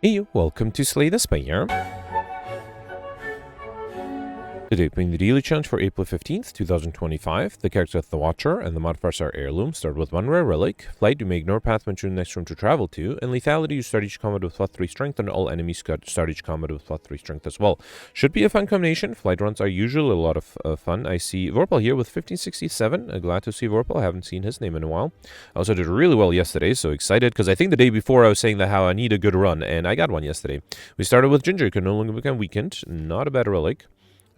Hey, welcome to Slay the Spire. Today, playing the daily challenge for April 15th, 2025. The character is the Watcher, and the modifiers are Heirloom. Start with 1 rare relic. Flight, you may ignore path when choosing the next room to travel to. And Lethality, you start each combat with +3 strength, and all enemies start each combat with +3 strength as well. Should be a fun combination. Flight runs are usually a lot of fun. I see Vorpal here with 1567. Glad to see Vorpal. I haven't seen his name in a while. I also did really well yesterday, so excited, because I think the day before I was saying that how I need a good run, and I got one yesterday. We started with Ginger. You can no longer become weakened. Not a bad relic.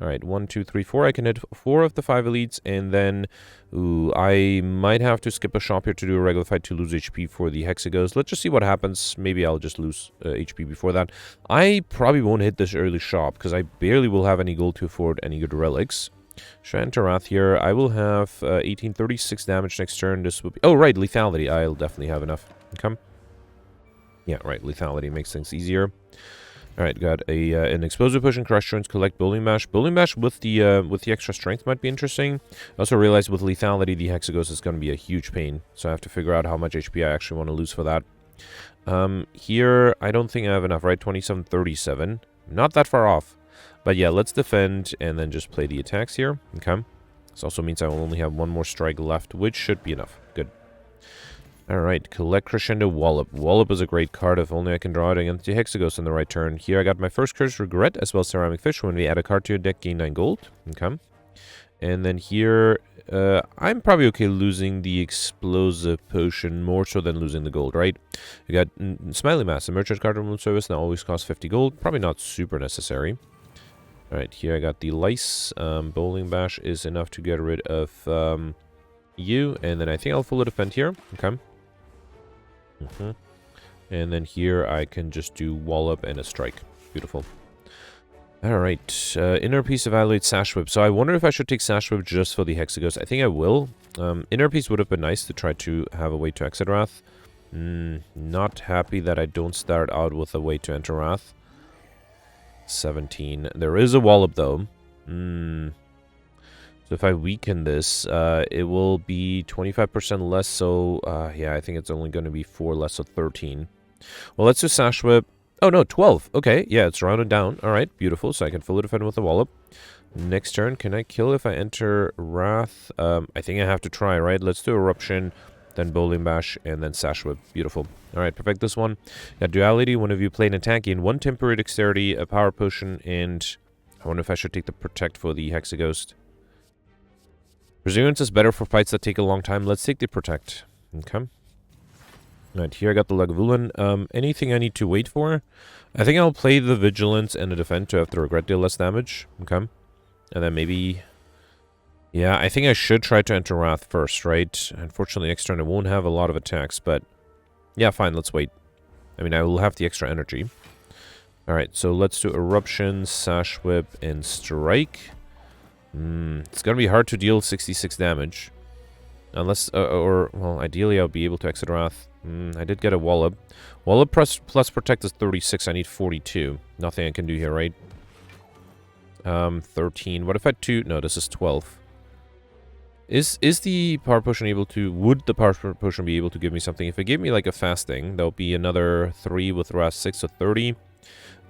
Alright, 1, 2, 3, 4. I can hit 4 of the 5 elites, and then, I might have to skip a shop here to do a regular fight to lose HP for the Hexagons. Let's just see what happens. Maybe I'll just lose HP before that. I probably won't hit this early shop, because I barely will have any gold to afford any good relics. Should I enter Wrath here? I will have 1836 damage next turn. This will be... Oh, right, Lethality. I'll definitely have enough. Come. Yeah, right, Lethality makes things easier. Alright, got an explosive push and crush turns, collect Bowling Bash. Bowling Bash with the extra strength might be interesting. I also realized with Lethality, the Hexagons is going to be a huge pain. So I have to figure out how much HP I actually want to lose for that. Here, I don't think I have enough, right? 2737. Not that far off. But yeah, let's defend and then just play the attacks here. Okay. This also means I will only have one more strike left, which should be enough. Good. Alright, collect Crescendo Wallop. Wallop is a great card if only I can draw it against the Hexagons on the right turn. Here I got my first Curse Regret as well as Ceramic Fish. When we add a card to your deck, gain 9 gold. Okay. And then here, I'm probably okay losing the Explosive Potion more so than losing the gold, right? We got Smiley Mass, a merchant card from Moon Service, now always costs 50 gold. Probably not super necessary. Alright, here I got the Lice. Bowling Bash is enough to get rid of you. And then I think I'll fully defend here. Okay. And then here I can just do Wallop and a strike. Beautiful. Alright, Inner Piece evaluates Sash Whip. So I wonder if I should take Sash Whip just for the Hexagons. I think I will. Inner Piece would have been nice to try to have a way to exit Wrath. Not happy that I don't start out with a way to enter Wrath. 17. There is a Wallop though. So if I weaken this, it will be 25% less, so yeah, I think it's only going to be 4 less, so 13. Well, let's do Sash Whip. Oh, no, 12. Okay, yeah, it's rounded down. All right, beautiful, so I can fully defend with a Wallop. Next turn, can I kill if I enter Wrath? I think I have to try, right? Let's do Eruption, then Bowling Bash, and then Sash Whip. Beautiful. All right, perfect this one. Got Duality. One of you play an attack, gain 1 temporary dexterity, a power potion, and I wonder if I should take the Protect for the Hexaghost. Perseverance is better for fights that take a long time. Let's take the Protect. Okay. Alright, here I got the Lagavulin. Anything I need to wait for? I think I'll play the Vigilance and the Defend to have the Regret deal less damage. Okay. And then maybe... Yeah, I think I should try to enter Wrath first, right? Unfortunately, next turn I won't have a lot of attacks, but... Yeah, fine, let's wait. I mean, I will have the extra energy. Alright, so let's do Eruption, Sash Whip, and Strike. It's gonna be hard to deal 66 damage. Unless, well, ideally I'll be able to exit Wrath. I did get a Wallop. Wallop plus Protect is 36, I need 42. Nothing I can do here, right? 13. What if I had 2? No, this is 12. Is the Power Potion able to... Would the Power Potion be able to give me something? If it gave me, like, a Fasting, there'll be another 3 with Wrath 6, so 30.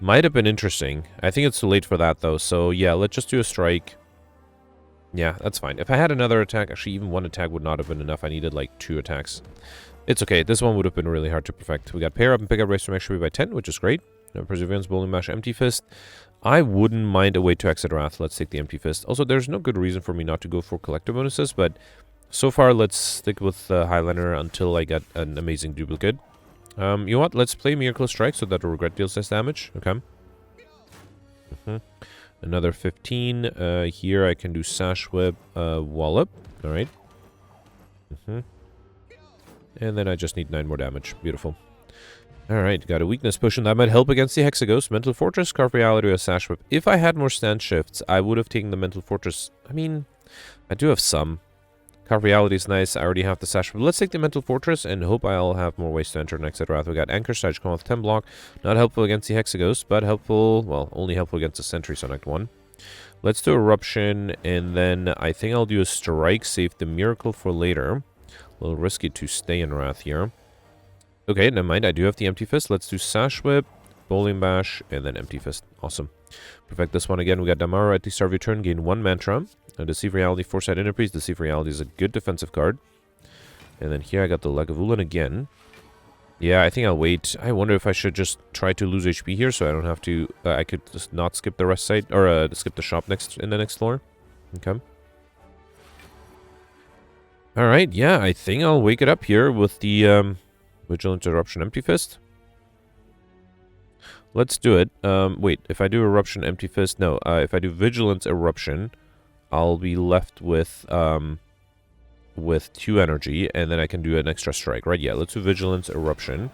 Might have been interesting. I think it's too late for that, though. So, yeah, let's just do a Strike. Yeah, that's fine. If I had another attack, actually even 1 attack would not have been enough. I needed like 2 attacks. It's okay. This one would have been really hard to perfect. We got Pair Up and Pick Up Race from XP by 10, which is great. Perseverance, Bowling Bash, Empty Fist. I wouldn't mind a way to exit Wrath. Let's take the Empty Fist. Also, there's no good reason for me not to go for collector bonuses, but so far let's stick with Highliner until I get an amazing duplicate. You know what? Let's play Miracle Strike so that the Regret deals less damage. Okay. Another 15. Here I can do Sash Whip, Wallop. Alright. And then I just need 9 more damage. Beautiful. Alright, got a Weakness Potion. That might help against the Hexagons. Mental Fortress, Carve Reality, or Sash Whip. If I had more stand shifts, I would have taken the Mental Fortress. I mean, I do have some. Carve Reality is nice. I already have the Sash Whip. Let's take the Mental Fortress and hope I'll have more ways to enter and exit Wrath. We got Anchor Stage, come with 10 block. Not helpful against the Hexagons, but helpful, well, only helpful against the Sentry Select 1. Let's do Eruption, and then I think I'll do a Strike, save the Miracle for later. A little risky to stay in Wrath here. Okay, never mind. I do have the Empty Fist. Let's do Sash Whip, Bowling Bash, and then Empty Fist. Awesome. Perfect this one again. We got Damaro at the start of your turn, gain 1 mantra. Deceive Reality, Foresight Enterprise. Deceive Reality is a good defensive card. And then here I got the Lagavulin again. Yeah, I think I'll wait. I wonder if I should just try to lose HP here so I don't have to... I could just not skip the rest site, or skip the shop in the next floor. Okay. Alright, yeah, I think I'll wake it up here with the Vigilant Eruption Empty Fist. Let's do it. Wait, if I do Eruption Empty Fist... No, if I do Vigilant Eruption, I'll be left with 2 energy, and then I can do an extra strike, right? Yeah, let's do Vigilance Eruption.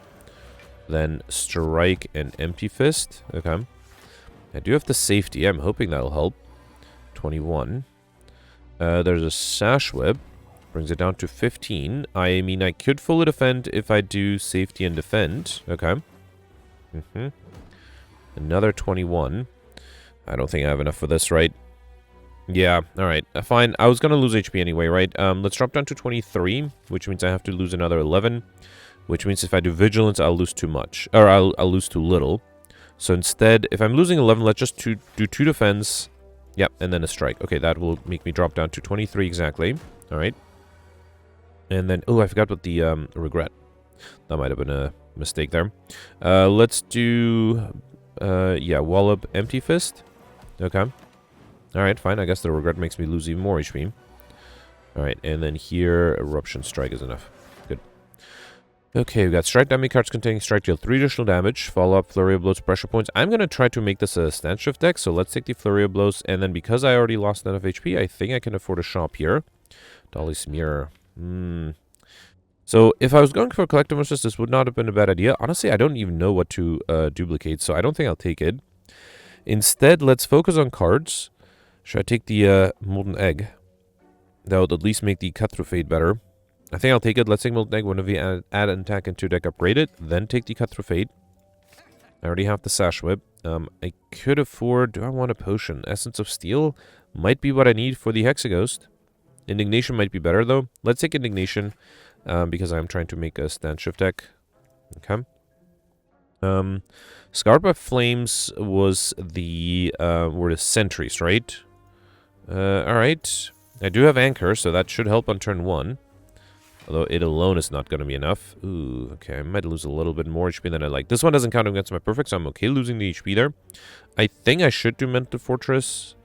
Then Strike and Empty Fist. Okay. I do have the safety. I'm hoping that'll help. 21. There's a Sash Whip. Brings it down to 15. I mean, I could fully defend if I do safety and defend. Okay. Another 21. I don't think I have enough for this, right? Yeah, alright. Fine. I was going to lose HP anyway, right? Let's drop down to 23, which means I have to lose another 11. Which means if I do Vigilance, I'll lose too much. Or I'll lose too little. So instead, if I'm losing 11, let's just do 2 defense. Yep, and then a strike. Okay, that will make me drop down to 23 exactly. Alright. And then, oh, I forgot about the regret. That might have been a mistake there. Let's do, yeah, Wallop Empty Fist. Okay. Alright, fine. I guess the regret makes me lose even more HP. Alright, and then here, Eruption Strike is enough. Good. Okay, we got Strike Damage cards containing Strike, deal 3 additional damage. Follow up, Flurry of Blows, Pressure Points. I'm going to try to make this a Stand Shift deck, so let's take the Flurry of Blows. And then because I already lost enough HP, I think I can afford a shop here. Dolly's Mirror. So if I was going for a Collective Assist, this would not have been a bad idea. Honestly, I don't even know what to duplicate, so I don't think I'll take it. Instead, let's focus on cards. Should I take the Molten Egg? That would at least make the Cut Through Fate better. I think I'll take it. Let's take Molten Egg. Whenever you add an attack into deck, upgrade it. Then take the Cut Through Fate. I already have the Sash Whip. I could afford... Do I want a potion? Essence of Steel might be what I need for the Hexaghost. Indignation might be better, though. Let's take Indignation, because I'm trying to make a Stand Shift deck. Okay. Scarred by Flames was the... were the Sentries, right? Alright. I do have Anchor, so that should help on turn 1. Although it alone is not going to be enough. Ooh, okay. I might lose a little bit more HP than I like. This one doesn't count against my perfect, so I'm okay losing the HP there. I think I should do Mental Fortress.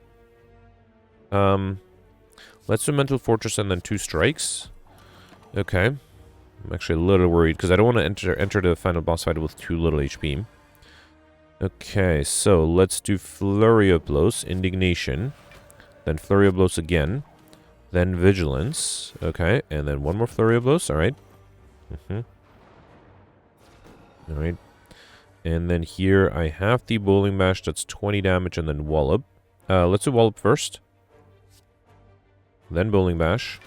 Let's do Mental Fortress and then 2 strikes. Okay. I'm actually a little worried because I don't want to enter the final boss fight with too little HP. Okay, so let's do Flurry of Blows, Indignation. Then Flurry of Blows again. Then Vigilance. Okay, and then 1 more Flurry of Blows. Alright. Alright. And then here I have the Bowling Bash. That's 20 damage and then Wallop. Let's do Wallop first. Then Bowling Bash.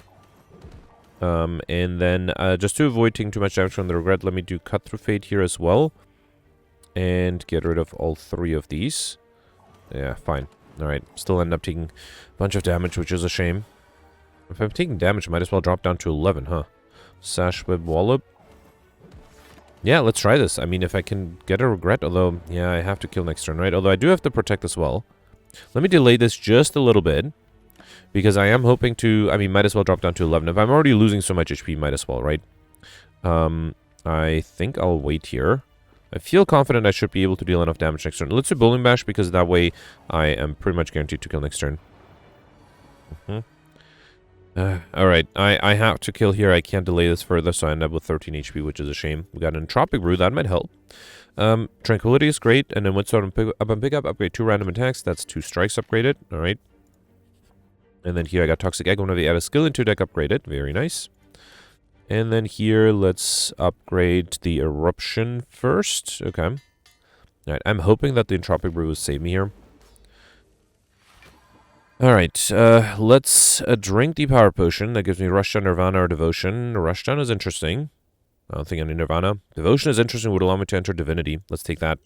And then, just to avoid taking too much damage from the regret, let me do Cut Through Fate here as well. And get rid of all 3 of these. Yeah, fine. Alright, still end up taking a bunch of damage, which is a shame. If I'm taking damage, I might as well drop down to 11, huh? Sash Whip Wallop. Yeah, let's try this. I mean, if I can get a regret, although, yeah, I have to kill next turn, right? Although I do have to protect as well. Let me delay this just a little bit. Because I am hoping to... I mean, might as well drop down to 11. If I'm already losing so much HP, might as well, right? I think I'll wait here. I feel confident I should be able to deal enough damage next turn. Let's do Bowling Bash, because that way I am pretty much guaranteed to kill next turn. Alright, I have to kill here. I can't delay this further, so I end up with 13 HP, which is a shame. We got an Entropic Brew. That might help. Tranquility is great. And then once on pick up, upgrade 2 random attacks. That's 2 strikes upgraded. Alright. And then here I got Toxic Egg. Whenever you add a skill into deck, upgrade it. Very nice. And then here, let's upgrade the Eruption first. Okay. Alright, I'm hoping that the Entropic Brew will save me here. Alright, let's drink the Power Potion. That gives me Rushdown, Nirvana, or Devotion. Rushdown is interesting. I don't think I need Nirvana. Devotion is interesting, would allow me to enter Divinity. Let's take that.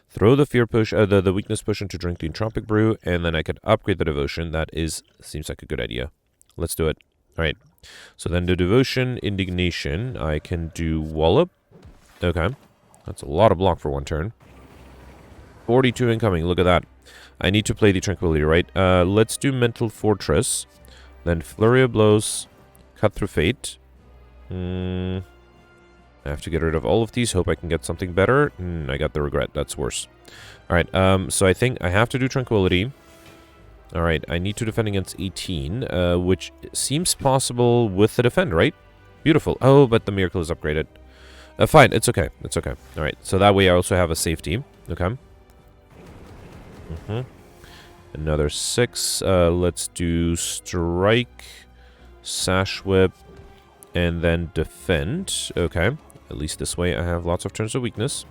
Throw the Fear Potion, the Weakness Potion to drink the Entropic Brew, and then I could upgrade the Devotion. That seems like a good idea. Let's do it. Alright. So then the Devotion, Indignation. I can do Wallop. Okay. That's a lot of block for 1 turn. 42 incoming. Look at that. I need to play the Tranquility, right? Let's do Mental Fortress. Then Flurry of Blows. Cut Through Fate. I have to get rid of all of these. Hope I can get something better. I got the Regret. That's worse. Alright, so I think I have to do Tranquility. Alright, I need to defend against 18, which seems possible with the defend, right? Beautiful. Oh, but the Miracle is upgraded. Fine, it's okay. It's okay. Alright, so that way I also have a safety. Okay. Another 6. Let's do Strike, Sash Whip, and then Defend. Okay. At least this way I have lots of turns of weakness.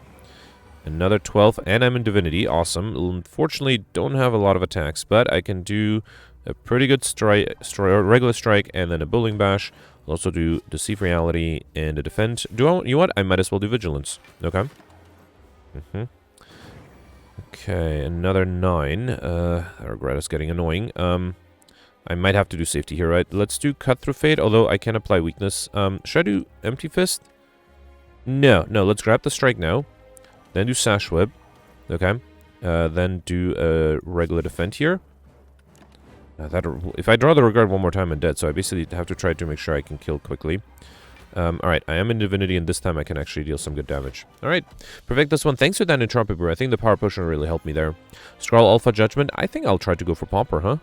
Another 12, and I'm in Divinity. Awesome. Unfortunately, don't have a lot of attacks, but I can do a pretty good regular strike, and then a Bullying Bash. I'll also do Deceive Reality and a Defend. You know what? I might as well do Vigilance. Okay. Okay, another 9. I regret it's getting annoying. I might have to do safety here, right? Let's do Cut Through Fate, although I can apply weakness. Should I do Empty Fist? No, let's grab the Strike now. Then do Sash Whip. Okay. Then do a regular Defend here. If I draw the Regret one more time, I'm dead, so I basically have to try to make sure I can kill quickly. Alright, I am in Divinity, and this time I can actually deal some good damage. Alright, perfect this one. Thanks for that Entropy Brew. I think the Power Potion really helped me there. Scrawl Alpha Judgment. I think I'll try to go for Pauper, huh?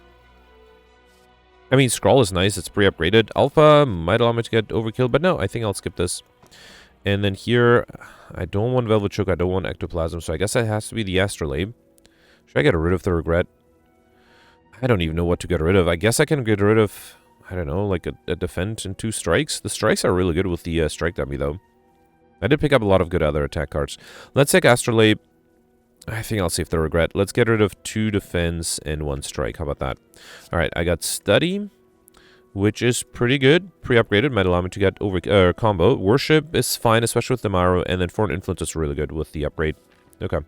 I mean, Scrawl is nice. It's pre-upgraded. Alpha might allow me to get overkill, but no, I think I'll skip this. And then here, I don't want Velvet Choke. I don't want Ectoplasm, so I guess it has to be the Astrolabe. Should I get rid of the Regret? I don't even know what to get rid of. I guess I can get rid of, I don't know, like a Defend and 2 Strikes. The Strikes are really good with the Strike Dummy, though. I did pick up a lot of good other attack cards. Let's take Astrolabe. I think I'll save the Regret. Let's get rid of 2 Defense and 1 Strike. How about that? Alright, I got Study, which is pretty good. Pre-upgraded, might allow me to get over combo. Worship is fine, especially with the Maro, and then Foreign Influence is really good with the upgrade. Okay.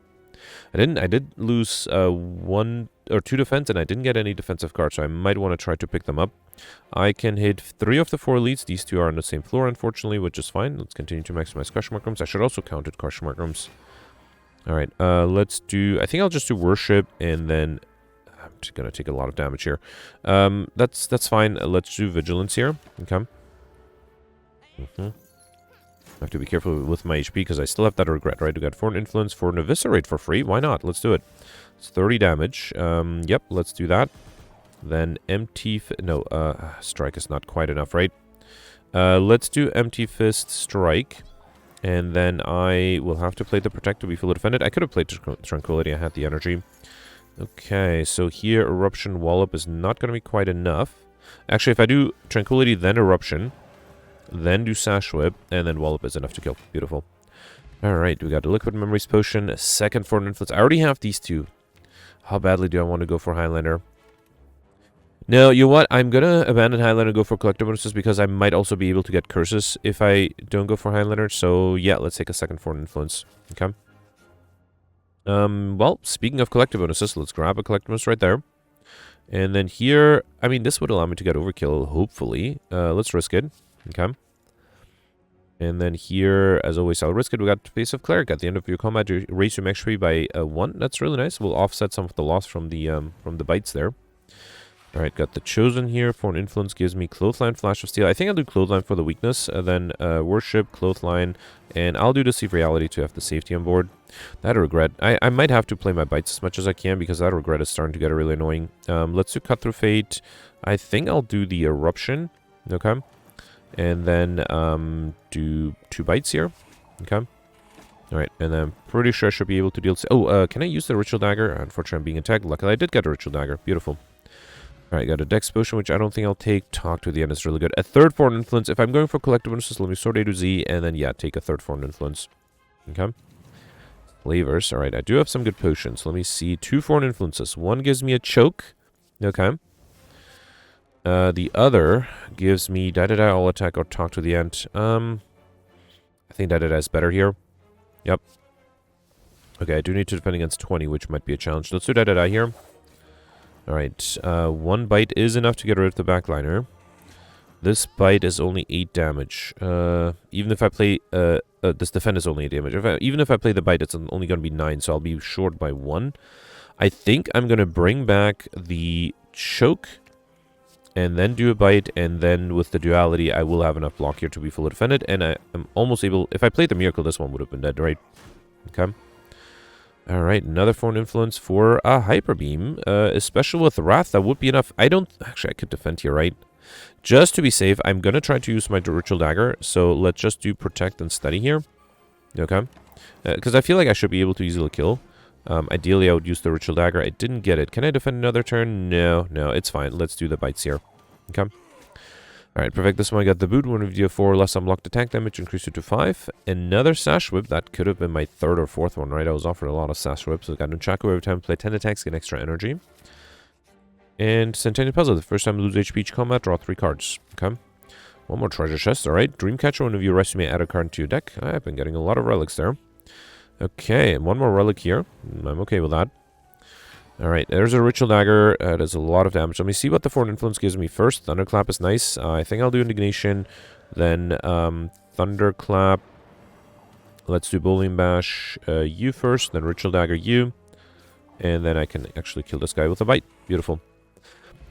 I did lose 1 or 2 defense, and I didn't get any defensive cards, so I might want to try to pick them up. I can hit 3 of the 4 elites. These 2 are on the same floor, unfortunately, which is fine. Let's continue to maximize Crush Mark Rooms. I should also count it Crush Mark Rooms. Alright, let's do... I think I'll just do Worship, and then... I'm just going to take a lot of damage here. That's fine. Let's do Vigilance here. Okay. I have to be careful with my HP, because I still have that Regret, right? We got Foreign Influence, Foreign Eviscerate for free. Why not? Let's do it. It's 30 damage. Yep, let's do that. Then Empty... No, Strike is not quite enough, right? Let's do Empty Fist, Strike. And then I will have to play the Protect to be fully defended. I could have played Tranquility. I had the energy. Okay, so here Eruption Wallop is not going to be quite enough. Actually, if I do Tranquility, then Eruption, then do Sash Whip, and then Wallop is enough to kill. Beautiful. Alright, we got a Liquid Memories Potion, a second Foreign Influence. I already have these 2. How badly do I want to go for Highlander? No, you know what? I'm going to abandon Highlander and go for Collector Bonuses, because I might also be able to get Curses if I don't go for Highlander. So, yeah, let's take a second Foreign Influence. Okay. Well, speaking of Collector Bonuses, let's grab a Collector Bonus right there. And then here, I mean, this would allow me to get Overkill, hopefully. Let's risk it. Okay. And then here, as always, I'll risk it. We got Face of Cleric. At the end of your combat, you raise your max HP by 1. That's really nice. We'll offset some of the loss from the bites there. Alright, got the Chosen here. Foreign Influence gives me Clothesline, Flash of Steel. I think I'll do Clothesline for the weakness. Then Worship, Clothesline, and I'll do Deceive Reality to have the safety on board. That Regret. I might have to play my bites as much as I can, because that Regret is starting to get really annoying. Let's do Cut Through Fate. I think I'll do the Eruption. Okay. And then do 2 bites here. Okay. Alright, and I'm pretty sure I should be able to deal... Oh, can I use the Ritual Dagger? Unfortunately, I'm being attacked. Luckily, I did get a Ritual Dagger. Beautiful. Alright, got a Dex Potion, which I don't think I'll take. Talk to the end is really good. A third Foreign Influence. If I'm going for Collector Bonuses, let me sort A to Z, and then, yeah, take a third Foreign Influence. Okay. Flavors. Alright, I do have some good potions. Let me see. 2 Foreign Influences. One gives me a Choke. Okay. The other gives me Die All Attack or Talk to the End. I think Die is better here. Yep. Okay, I do need to defend against 20, which might be a challenge. Let's do Die here. Alright, 1 bite is enough to get rid of the backliner. This bite is only 8 damage. Even if I play... this defend is only 8 damage. Even if I play the bite, it's only going to be 9, so I'll be short by 1. I think I'm going to bring back the choke, and then do a bite, and then with the duality, I will have enough block here to be fully defended, and I am almost able... If I played the miracle, this one would have been dead, right? Okay. Alright, another foreign influence for a Hyper Beam. Especially with Wrath, that would be enough. I don't... Actually, I could defend here, right? Just to be safe, I'm going to try to use my Ritual Dagger. So let's just do Protect and Steady here. Okay. Because I feel like I should be able to easily kill. Ideally, I would use the Ritual Dagger. I didn't get it. Can I defend another turn? No, it's fine. Let's do the bites here. Okay. Alright, perfect. This one I got the boot. When we deal 4 less unblocked attack damage, increase it to 5. Another Sash Whip. That could have been my 3rd or 4th one, right? I was offered a lot of Sash Whips. So I got Nunchaku every time I play 10 attacks, get extra energy. And Centennial Puzzle. The first time I lose HP each combat, draw 3 cards. Okay. One more treasure chest. Alright. Dreamcatcher. One of you rescue me, add a card into your deck. I've been getting a lot of relics there. Okay. And one more relic here. I'm okay with that. Alright. There's a Ritual Dagger. Does a lot of damage. Let me see what the Foreign Influence gives me first. Thunderclap is nice. I think I'll do Indignation. Then Thunderclap. Let's do Bowling Bash. You first. Then Ritual Dagger you. And then I can actually kill this guy with a bite. Beautiful.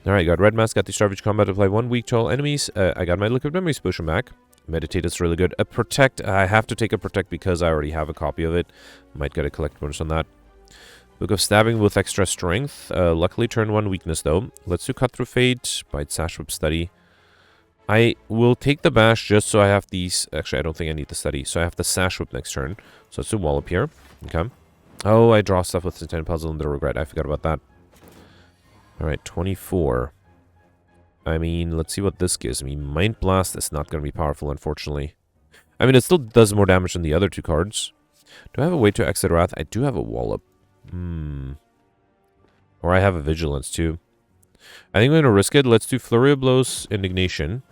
Alright, got Red Mask, got the Starvage Combat, apply 1 weak to all enemies. I got my Liquid Memories potion back. Meditate is really good. A Protect, I have to take a Protect because I already have a copy of it. Might get a collect bonus on that. Book of Stabbing with extra strength. Luckily turn 1 weakness though. Let's do Cut Through Fate, Bite, Sash Whip, Study. I will take the Bash just so I have these... Actually, I don't think I need the Study. So I have the Sash Whip next turn. So let's do Wallop here. Okay. Oh, I draw stuff with the Centennial Puzzle and the Regret. I forgot about that. Alright, 24. I mean, let's see what this gives me. Mind Blast is not going to be powerful, unfortunately. I mean, it still does more damage than the other 2 cards. Do I have a way to exit Wrath? I do have a Wallop. Or I have a Vigilance, too. I think I'm going to risk it. Let's do Flurry of Blows, Indignation.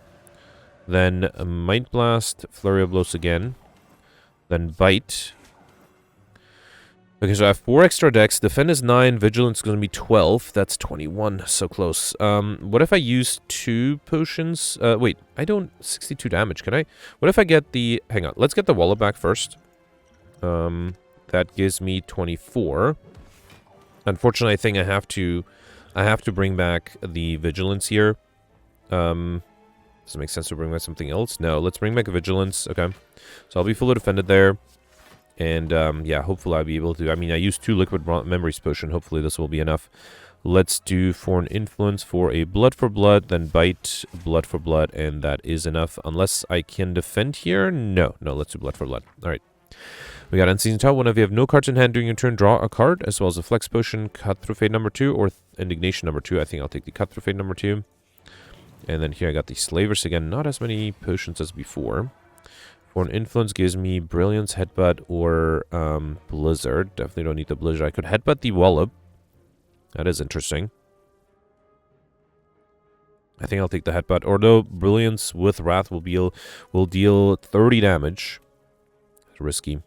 Then Mind Blast, Flurry of Blows again. Then Bite. Okay, so I have 4 extra decks. Defend is 9. Vigilance is going to be 12. That's 21. So close. What if I use 2 potions? Wait, I don't... 62 damage. Can I... What if I get the... Hang on. Let's get the Wallop back first. That gives me 24. Unfortunately, I think I have to bring back the Vigilance here. Does it make sense to bring back something else? No, let's bring back a Vigilance. Okay. So I'll be fully defended there. And, yeah, hopefully I'll be able to... I mean, I used 2 Liquid Memories Potion. Hopefully this will be enough. Let's do Foreign Influence for a Blood for Blood, then Bite, Blood for Blood, and that is enough. Unless I can defend here? No, let's do Blood for Blood. Alright. We got Unseen Top. Whenever you have no cards in hand during your turn, draw a card, as well as a Flex Potion, Cut Through Fate number 2, or Indignation number 2. I think I'll take the Cut Through Fate number 2. And then here I got the Slavers again. Not as many potions as before. Foreign Influence gives me Brilliance, Headbutt, or Blizzard. Definitely don't need the Blizzard. I could Headbutt the Wallop. That is interesting. I think I'll take the Headbutt. Although Brilliance with Wrath will deal 30 damage. Risky.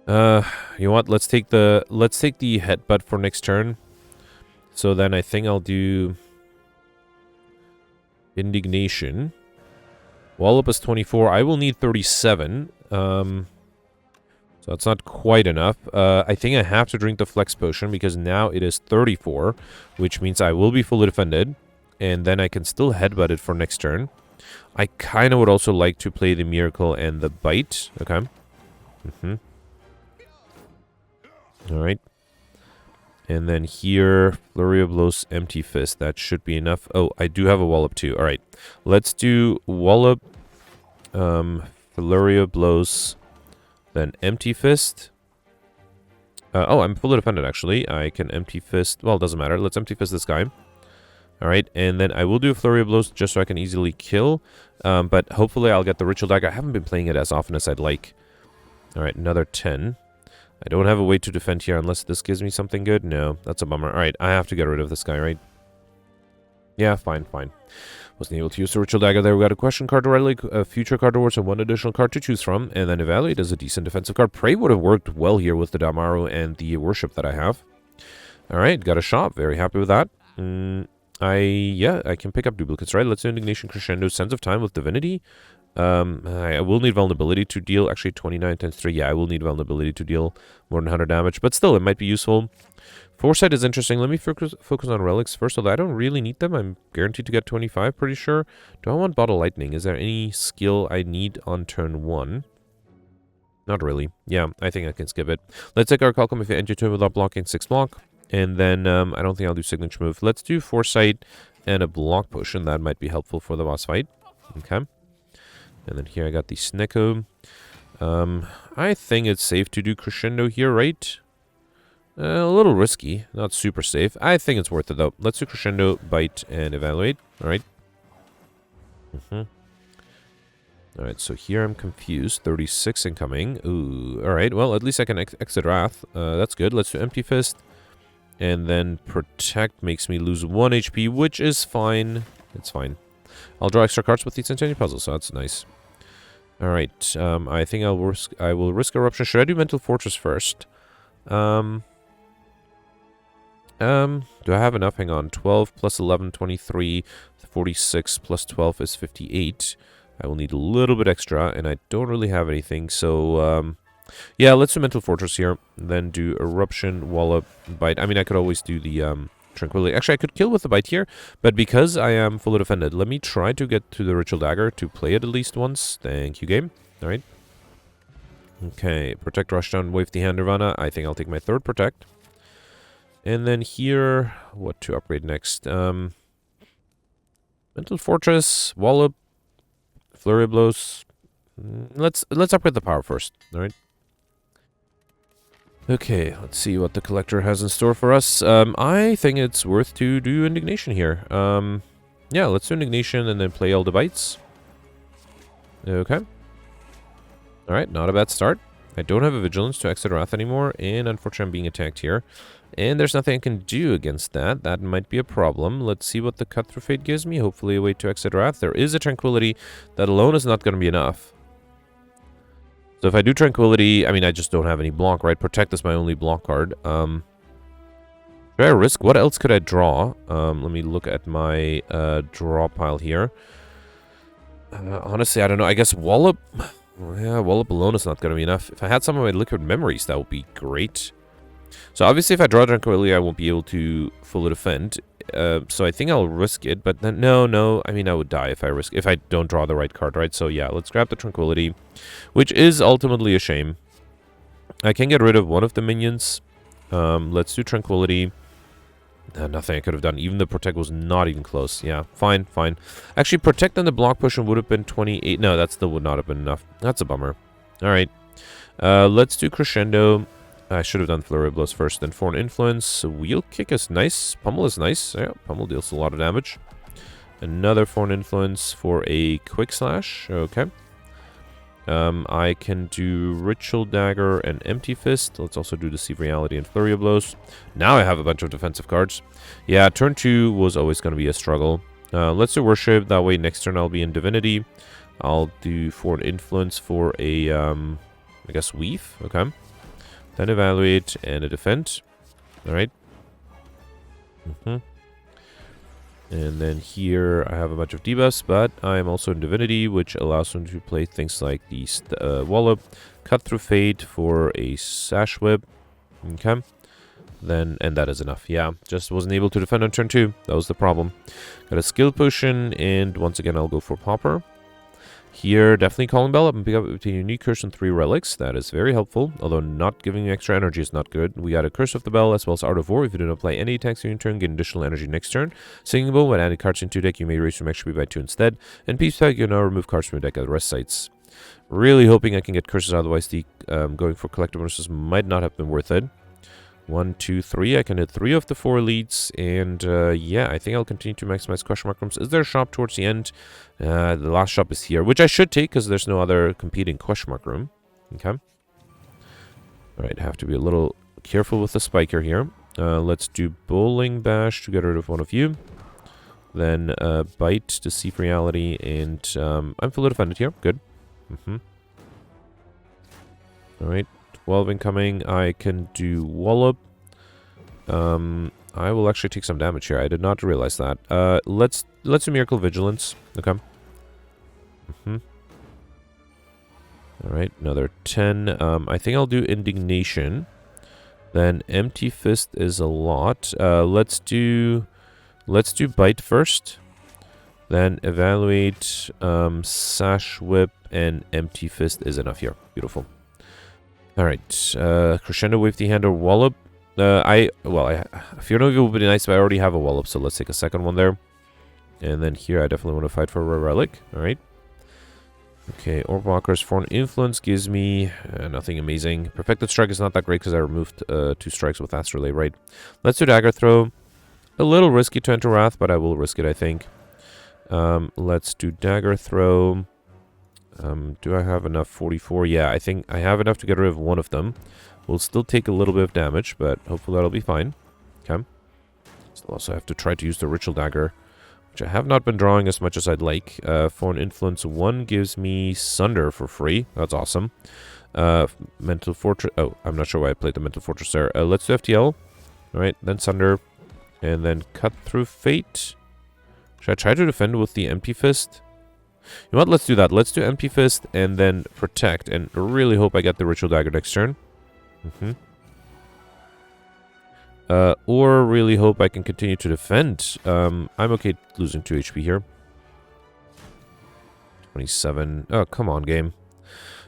You know what? Let's take the Headbutt for next turn. So then I think I'll do Indignation. Wallop is 24. I will need 37. So that's not quite enough. I think I have to drink the Flex Potion because now it is 34, which means I will be fully defended. And then I can still Headbutt it for next turn. I kind of would also like to play the Miracle and the Bite. Okay. Alright. And then here, Flurry of Blows, Empty Fist. That should be enough. Oh, I do have a Wallop too. Alright. Let's do Wallop, Flurry of Blows, then Empty Fist. Oh, I'm fully defended actually. I can Empty Fist. Well, it doesn't matter. Let's Empty Fist this guy. Alright, and then I will do a Flurry of Blows just so I can easily kill. But hopefully I'll get the Ritual Dagger. I haven't been playing it as often as I'd like. Alright, another 10. I don't have a way to defend here unless this gives me something good. No, that's a bummer. Alright, I have to get rid of this guy, right? Yeah, fine. Wasn't able to use the Ritual Dagger there. We got a question card to relic, a future card awards, and 1 additional card to choose from. And then Evaluate as a decent defensive card. Pray would have worked well here with the Damaru and the Worship that I have. Alright, got a shop. Very happy with that. I can pick up duplicates, right? Let's do Indignation, Crescendo, Sense of Time with Divinity. I will need vulnerability to deal, actually 29 times 3, yeah, I will need vulnerability to deal more than 100 damage, but still, it might be useful. Foresight is interesting. Let me focus on relics first, although I don't really need them. I'm guaranteed to get 25, pretty sure. Do I want Bottle Lightning? Is there any skill I need on turn 1? Not really. Yeah, I think I can skip it. Let's take our Calcum if you enter turn without blocking 6 block. And then, I don't think I'll do Signature Move. Let's do Foresight and a Block Potion. That might be helpful for the boss fight. Okay. And then here I got the Snecko. I think it's safe to do Crescendo here, right? A little risky. Not super safe. I think it's worth it, though. Let's do Crescendo, Bite, and Evaluate. Alright. Alright, so here I'm confused. 36 incoming. Ooh. Alright, well, at least I can exit Wrath. That's good. Let's do Empty Fist. And then Protect makes me lose 1 HP, which is fine. It's fine. I'll draw extra cards with the Centennial Puzzle, so that's nice. Alright, I think I will risk Eruption. Should I do Mental Fortress first? Do I have enough? Hang on. 12 plus 11, 23. 46 plus 12 is 58. I will need a little bit extra, and I don't really have anything, so, yeah, let's do Mental Fortress here. Then do Eruption, Wallop, Bite. I mean, I could always do the, Tranquility. Actually, I could kill with the Bite here, but because I am fully defended, let me try to get to the Ritual Dagger to play it at least once. Thank you, game. Alright. Okay, Protect, Rushdown, Wave the Hand, Nirvana. I think I'll take my third Protect. And then here, what to upgrade next? Mental Fortress, Wallop, Flurry of Blows. Let's upgrade the power first, alright? Okay, let's see what the collector has in store for us. I think it's worth to do Indignation here. Yeah, let's do Indignation and then play all the bites. Okay. Alright, not a bad start. I don't have a Vigilance to exit Wrath anymore, and unfortunately I'm being attacked here. And there's nothing I can do against that. That might be a problem. Let's see what the Cut Through Fate gives me. Hopefully a way to exit Wrath. There is a Tranquility. That alone is not going to be enough. So if I do Tranquility, I mean, I just don't have any block, right? Protect is my only block card. Should I risk? What else could I draw? Let me look at my draw pile here. Honestly, I don't know. I guess Wallop. Yeah, Wallop alone is not going to be enough. If I had some of my Liquid Memories, that would be great. So obviously, if I draw Tranquility, I won't be able to fully defend. So I think I'll risk it, but then no. I mean, I would die if I don't draw the right card, right? So yeah, let's grab the Tranquility, which is ultimately a shame. I can get rid of one of the minions. Let's do Tranquility. Nothing I could have done. Even the Protect was not even close. Yeah, fine. Actually, Protect and the Block Potion would have been 28. No, that still would not have been enough. That's a bummer. All right. Let's do Crescendo. I should have done Flurry of Blows first, then Foreign Influence. Wheel Kick is nice. Pummel is nice. Yeah, Pummel deals a lot of damage. Another Foreign Influence for a Quick Slash. Okay. I can do Ritual Dagger and Empty Fist. Let's also do Deceive Reality and Flurry of Blows. Now I have a bunch of defensive cards. Yeah, turn 2 was always going to be a struggle. Let's do Worship. That way next turn I'll be in Divinity. I'll do Foreign Influence for a, I guess, Weave. Okay. Then Evaluate and a Defend. Alright. And then here I have a bunch of debuffs, but I am also in Divinity, which allows me to play things like the Wallop, Cut Through Fate for a Sash Whip. Okay. Then, and that is enough. Yeah, just wasn't able to defend on turn 2. That was the problem. Got a Skill Potion, and once again I'll go for Pauper. Here, definitely Calling Bell up and pick up between Unique Curse and 3 relics. That is very helpful, although not giving extra energy is not good. We got a Curse of the Bell as well as Art of War. If you do not apply any attacks during your turn, gain additional energy next turn. Singing Bowl, when adding cards into your deck, you may raise from extra by 2 instead. And Peace Pack, you can now remove cards from your deck at rest sites. Really hoping I can get curses, otherwise the going for collector bonuses might not have been worth it. 1, 2, 3. I can hit 3 of the 4 leads, and yeah, I think I'll continue to maximize question mark rooms. Is there a shop towards the end? The last shop is here, which I should take because there's no other competing question mark room. Okay. Alright, have to be a little careful with the spiker here. Let's do Bowling Bash to get rid of one of you. Then Bite, Deceive Reality, and I'm fully defended here. Good. Alright. 12 incoming. I can do Wallop. I will actually take some damage here. I did not realize that. Let's do Miracle Vigilance. Okay. Alright, another 10. I think I'll do Indignation. Then Empty Fist is a lot. Let's do Bite first. Then Evaluate, Sash Whip, and Empty Fist is enough here. Beautiful. Alright, Crescendo, Wave the Hand, or Wallop. Fear no Evil would be nice, but I already have a Wallop, so let's take a second one there. And then here, I definitely want to fight for a Relic. Alright. Okay, Orb Walker's Foreign Influence gives me nothing amazing. Perfected Strike is not that great because I removed 2 strikes with Astrolabe, right? Let's do Dagger Throw. A little risky to enter Wrath, but I will risk it, I think. Let's do Dagger Throw. Do I have enough? 44? Yeah, I think I have enough to get rid of one of them. We'll still take a little bit of damage, but hopefully that'll be fine. Okay. Still also have to try to use the Ritual Dagger, which I have not been drawing as much as I'd like. Foreign Influence 1 gives me Sunder for free. That's awesome. Mental Fortress. Oh, I'm not sure why I played the Mental Fortress there. Let's do FTL. Alright, then Sunder. And then Cut Through Fate. Should I try to defend with the Empty Fist? You know what? Let's do that. Let's do Empty Fist and then Protect. And really hope I get the Ritual Dagger next turn. Or really hope I can continue to defend. I'm okay losing 2 HP here. 27. Oh, come on, game.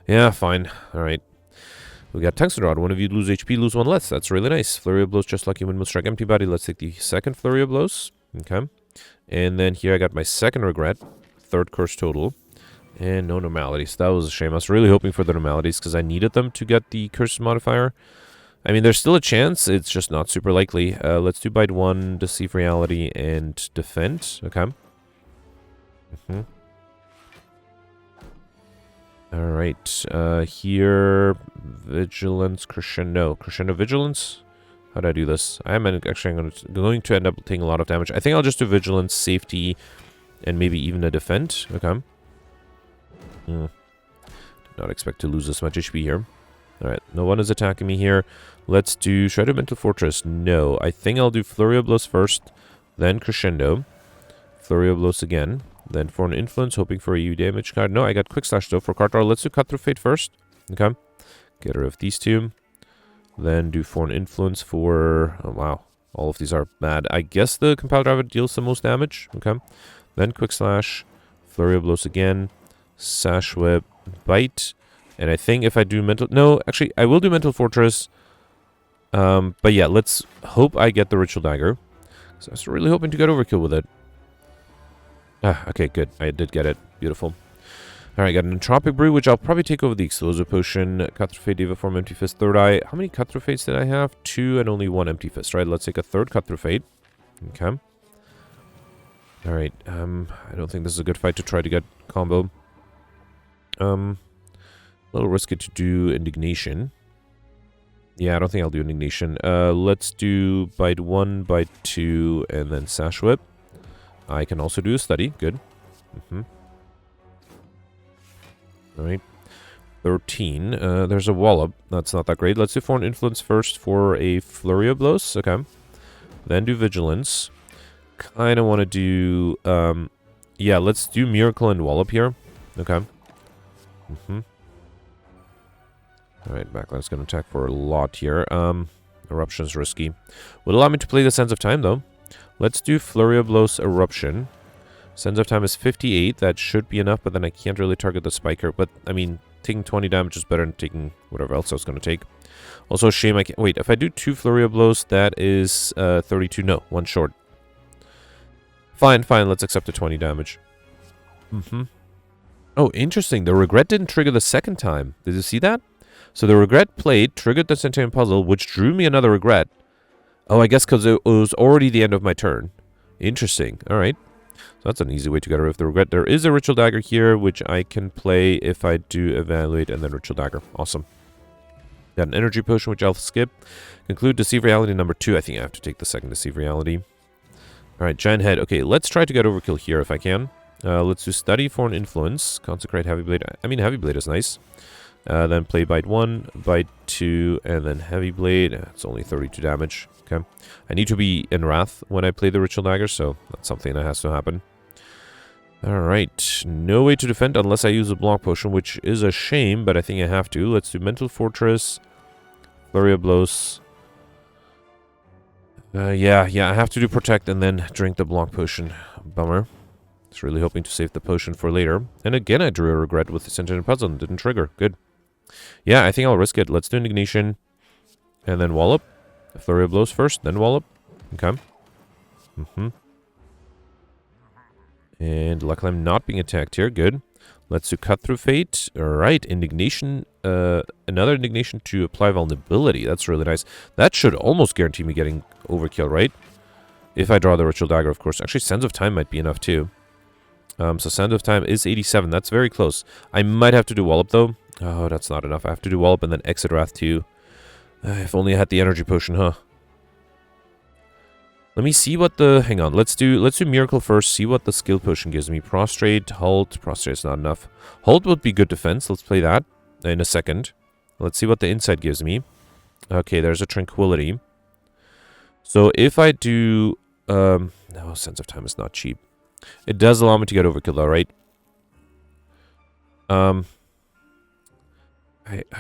Yeah, fine. Alright. We got Tungsten Rod. One of you lose HP, lose 1 less. That's really nice. Flurry of Blows, just like you will strike empty body. Let's take the second Flurry of Blows. Okay. And then here I got my second Regret. 3rd Curse total. And no Normalities. That was a shame. I was really hoping for the Normalities because I needed them to get the Curse modifier. I mean, there's still a chance. It's just not super likely. Let's do Bite 1, Deceive Reality, and Defend. Okay. Alright. Here, Vigilance, Crescendo. Crescendo Vigilance? How do I do this? I'm actually going to end up taking a lot of damage. I think I'll just do Vigilance, Safety, and maybe even a Defend. Okay. Did not expect to lose this much HP here. Alright, no one is attacking me here. Let's do... Should I do Mental Fortress? No. I think I'll do Flurry of Blows first, then Crescendo. Flurry of Blows again. Then Foreign Influence, hoping for a U damage card. No, I got Quick Slash though for card draw. Let's do Cut Through Fate first. Okay. Get rid of these 2. Then do Foreign Influence for... Oh, wow. All of these are bad. I guess the Compile Driver deals the most damage. Okay. Then Quick Slash. Flurry of Blows again. Sash Whip. Bite. And I think if I do Mental... No, actually, I will do Mental Fortress. But yeah, let's hope I get the Ritual Dagger. So I was really hoping to get Overkill with it. Okay, good. I did get it. Beautiful. Alright, got an Entropic Brew, which I'll probably take over the Explosive Potion. Cut Through Fate, Diva Form, Empty Fist, Third Eye. How many Cut Through Fates did I have? 2 and only 1 Empty Fist, right? Let's take a 3rd Cut Through Fate. Okay. Alright, I don't think this is a good fight to try to get combo. A little risky to do Indignation. Yeah, I don't think I'll do Indignation. Let's do Bite 1, Bite 2, and then Sash Whip. I can also do a Study. Good. Alright. 13. There's a Wallop. That's not that great. Let's do Foreign Influence first for a Flurry of Blows. Okay. Then do Vigilance. Kind of want to do... yeah, let's do Miracle and Wallop here. Okay. Alright, Backline's going to attack for a lot here. Eruption's risky. Would allow me to play the Sense of Time, though. Let's do Flurry of Blows Eruption. Sense of Time is 58. That should be enough, but then I can't really target the Spiker. But, I mean, taking 20 damage is better than taking whatever else I was going to take. Also, shame I can't... Wait, if I do 2 Flurry of Blows, that is 32. No, 1 short. Fine, let's accept the 20 damage. Oh, interesting. The Regret didn't trigger the second time. Did you see that? So the Regret played, triggered the Centurion Puzzle, which drew me another Regret. Oh, I guess because it was already the end of my turn. Interesting. Alright. So that's an easy way to get rid of the Regret. There is a Ritual Dagger here, which I can play if I do Evaluate and then Ritual Dagger. Awesome. Got an Energy Potion, which I'll skip. Conclude Deceive Reality number 2. I think I have to take the second Deceive Reality. Alright, Giant Head. Okay, let's try to get Overkill here if I can. Let's do Study, Foreign Influence. Consecrate Heavy Blade. I mean, Heavy Blade is nice. Then play bite 1, bite 2, and then heavy blade. It's only 32 damage. Okay. I need to be in Wrath when I play the Ritual Dagger, so that's something that has to happen. Alright. No way to defend unless I use a block potion, which is a shame, but I think I have to. Let's do Mental Fortress, Flurry of Blows. Yeah, I have to do Protect and then drink the block potion. Bummer. I was really hoping to save the potion for later. And again, I drew a regret with the Sentinel Puzzle and didn't trigger. Good. Yeah, I think I'll risk it. Let's do Indignation. And then Wallop. Flurry of Blows first, then Wallop. Okay. And luckily I'm not being attacked here. Good. Let's do Cut Through Fate. Alright, Indignation. Another Indignation to apply Vulnerability. That's really nice. That should almost guarantee me getting Overkill, right? If I draw the Ritual Dagger, of course. Actually, Sands of Time might be enough too. So Sands of Time is 87. That's very close. I might have to do Wallop though. Oh, that's not enough. I have to do Wallop and then Exit Wrath too. If only I had the energy potion, huh? Let me see what the... Hang on. Let's do Miracle first. See what the skill potion gives me. Prostrate, Halt. Prostrate's not enough. Halt would be good defense. Let's play that in a second. Let's see what the Insight gives me. Okay, there's a Tranquility. So if I do... no, Sense of Time is not cheap. It does allow me to get Overkill though, right?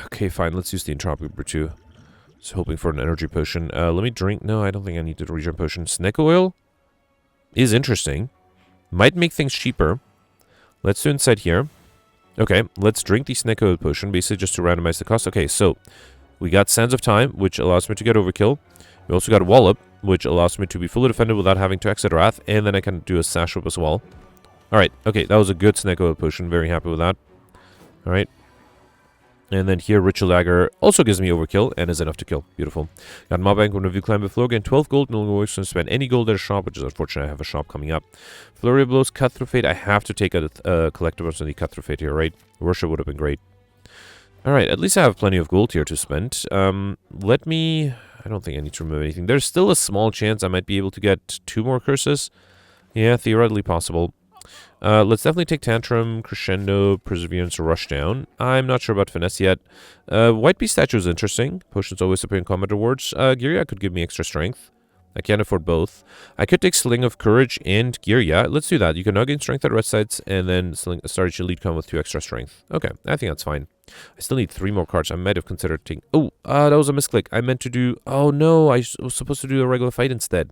Okay, fine. Let's use the Entropic Brew too. Just hoping for an energy potion. Let me drink. No, I don't think I need the regen potion. Snake oil is interesting. Might make things cheaper. Let's do Insight here. Okay, let's drink the snake oil potion, basically just to randomize the cost. Okay, so we got Sands of Time, which allows me to get Overkill. We also got Wallop, which allows me to be fully defended without having to exit Wrath, and then I can do a Sash Whip as well. Alright, okay, that was a good snake oil potion. Very happy with that. Alright. And then here, Ritual Dagger also gives me Overkill and is enough to kill. Beautiful. Got Mob Bank when you climb the floor, gain 12 gold, no longer works to spend any gold at a shop, which is unfortunate. I have a shop coming up. Flurry of Blows, Cut Through Fate. I have to take a collectibles on the Cut Through Fate here, right? Worship would have been great. Alright, at least I have plenty of gold here to spend. Let me... I don't think I need to remove anything. There's still a small chance I might be able to get 2 more curses. Yeah, theoretically possible. Let's definitely take Tantrum, Crescendo, Perseverance, or Rushdown. I'm not sure about Finesse yet. White Beast Statue is interesting. Potions always appear in combat rewards. Girya could give me extra strength. I can't afford both. I could take Sling of Courage and Girya. Let's do that. You can now gain strength at rest sites, and then start your lead con with 2 extra strength. Okay, I think that's fine. I still need 3 more cards. I might have considered taking... Oh, that was a misclick. I meant to do... Oh, no, I was supposed to do a regular fight instead.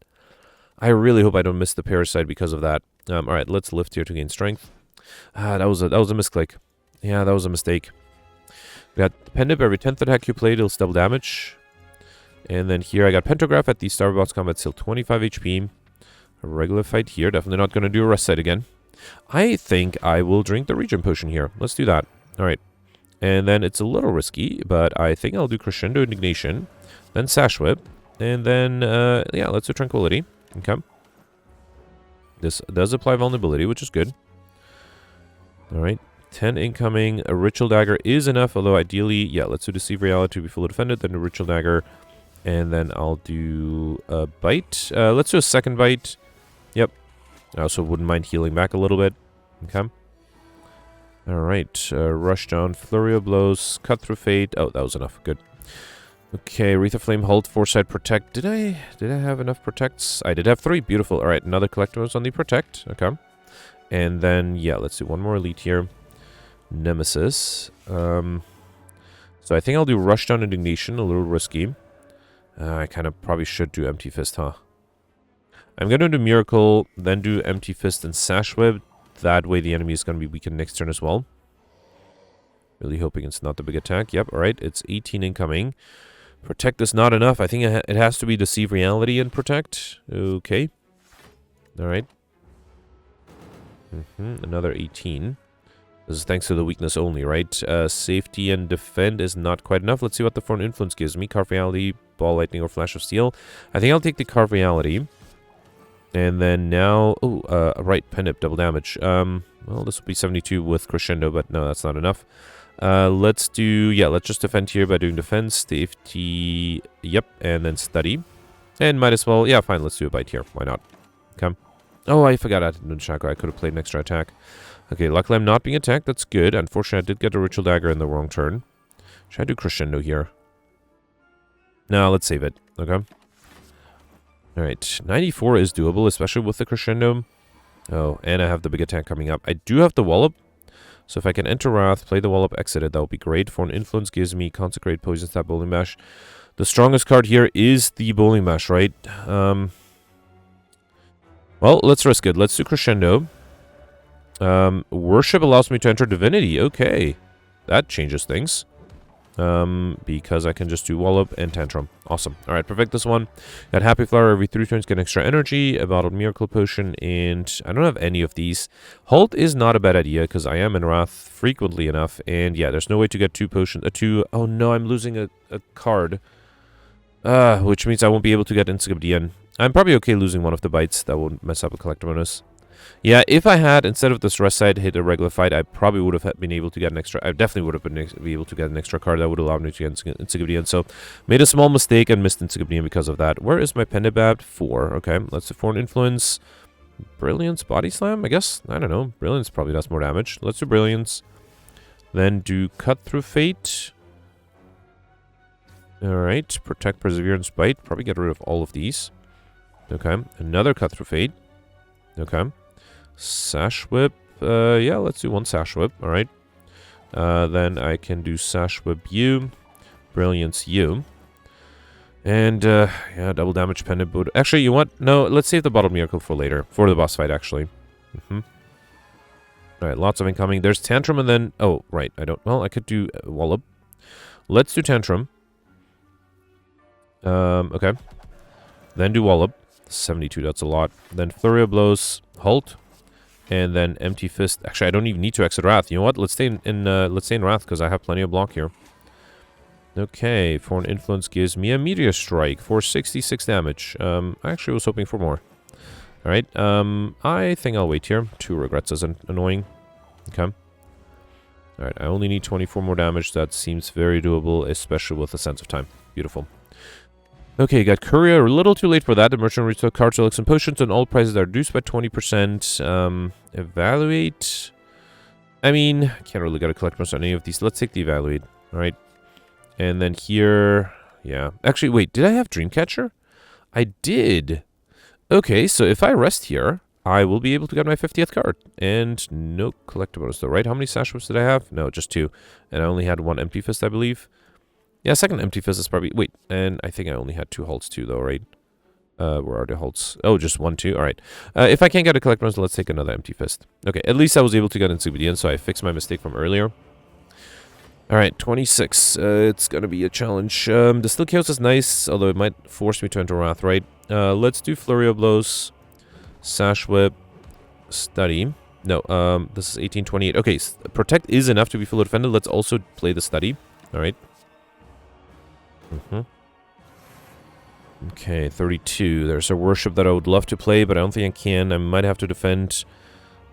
I really hope I don't miss the Parasite because of that. Alright, let's lift here to gain strength. That was a misclick. Yeah, that was a mistake. We got Pendip. Every 10th attack you play deals double damage. And then here I got Pentagraph at the Starbots combat still 25 HP. A regular fight here. Definitely not going to do a rest site again. I think I will drink the regen potion here. Let's do that. Alright. And then it's a little risky, but I think I'll do Crescendo Indignation. Then Sash Whip. And then, yeah, let's do Tranquility. Okay. This does apply Vulnerability, which is good. Alright. 10 incoming. A Ritual Dagger is enough, although ideally, yeah, let's do Deceive Reality to be fully defended, then a Ritual Dagger, and then I'll do a Bite. Let's do a second Bite. Yep. I also wouldn't mind healing back a little bit. Okay. Alright. Rushdown, Flurry of Blows, Cut Through Fate. Oh, that was enough. Good. Okay, Wreath of Flame, Halt, Foresight, Protect. Did I have enough Protects? I did have 3. Beautiful. Alright, another Collectibles on the Protect. Okay. And then, yeah, let's do one more Elite here. Nemesis. So I think I'll do Rushdown Indignation, a little risky. I kind of probably should do Empty Fist, huh? I'm going to do Miracle, then do Empty Fist and Sash Web. That way the enemy is going to be weakened next turn as well. Really hoping it's not the big attack. Yep, alright, it's 18 incoming. Protect is not enough. I think it has to be Deceive Reality and Protect. Okay. Alright. Another 18. This is thanks to the weakness only, right? Safety and Defend is not quite enough. Let's see what the Foreign Influence gives me. Carve Reality, Ball Lightning, or Flash of Steel. I think I'll take the Carve Reality. And then now... Oh, right, Pendip, double damage. Well, this will be 72 with Crescendo, but no, that's not enough. Let's do... Yeah, let's just defend here by doing Defense, Safety... Yep, and then Study. And might as well... Yeah, fine, let's do a Bite here. Why not? Okay. Oh, I forgot I didn't Shaco. I could have played an extra attack. Okay, luckily I'm not being attacked. That's good. Unfortunately, I did get a Ritual Dagger in the wrong turn. Should I do Crescendo here? No, let's save it. Okay. Alright, 94 is doable, especially with the Crescendo. Oh, and I have the big attack coming up. I do have the Wallop. So if I can enter Wrath, play the Wallop, exit it, that would be great. Foreign Influence gives me Consecrate, Poison Stab, Bowling Bash. The strongest card here is the Bowling Bash, right? Well, let's risk it. Let's do Crescendo. Worship allows me to enter Divinity. Okay. That changes things. Because I can just do Wallop and Tantrum. Awesome. Alright, perfect this one. Got Happy Flower every 3 turns, get extra energy, a bottled Miracle Potion, and I don't have any of these. Halt is not a bad idea, because I am in Wrath frequently enough, and yeah, there's no way to get 2 potions, oh no, I'm losing a card. Which means I won't be able to get Inscription. I'm probably okay losing one of the bites, that won't mess up a collector bonus. Yeah, if I had, instead of this rest side, hit a regular fight, I probably would have been able to get an extra... I definitely would have been able to get an extra card that would allow me to get Insignifiant. So, made a small mistake and missed Insignifiant because of that. Where is my Pendibab? 4. Okay, let's do Foreign Influence. Brilliance, Body Slam, I guess? I don't know. Brilliance probably does more damage. Let's do Brilliance. Then do Cut Through Fate. Alright, Protect, Perseverance, Bite. Probably get rid of all of these. Okay, another Cut Through Fate. Okay. Sash Whip. Yeah, let's do 1 Sash Whip. Alright. Then I can do Sash Whip you. Brilliance you. And, yeah, double damage pendant boot. Actually, you want... No, let's save the Bottled Miracle for later. For the boss fight, actually. Alright, lots of incoming. There's Tantrum and then... Oh, right. I don't... Well, I could do Wallop. Let's do Tantrum. Okay. Then do Wallop. 72, that's a lot. Then Flurry of Blows. Halt. And then Empty Fist. Actually, I don't even need to exit Wrath. You know what? Let's stay in Wrath because I have plenty of block here. Okay, Foreign Influence gives me a Meteor Strike for 66 damage. I actually was hoping for more. Alright, I think I'll wait here. 2 regrets is annoying. Okay. Alright, I only need 24 more damage. That seems very doable, especially with a Sense of Time. Beautiful. Okay, got Courier. A little too late for that. The merchant retook cards, relics, and potions, and all prices are reduced by 20%. Evaluate. I mean, I can't really get a collect most on any of these. Let's take the Evaluate. Alright. And then here... Yeah. Actually, wait. Did I have Dreamcatcher? I did. Okay, so if I rest here, I will be able to get my 50th card. And no collector bonus though, right? How many Sash Whips did I have? No, just 2. And I only had 1 Empty Fist, I believe. Yeah, second Empty Fist is probably... Wait, and I think I only had 2 halts too, though, right? Where are the halts? Oh, just 1, 2. All right. If I can't get a collect bonus, let's take another Empty Fist. Okay, at least I was able to get Insignifiant, so I fixed my mistake from earlier. All right, 26. It's going to be a challenge. Distill Chaos is nice, although it might force me to enter Wrath, right? Let's do Flurry of Blows, Sash Whip, Study. No, this is 1828. Okay, Protect is enough to be fully defended. Let's also play the Study. All right. Okay, 32. There's a Worship that I would love to play, but I don't think I can. I might have to defend.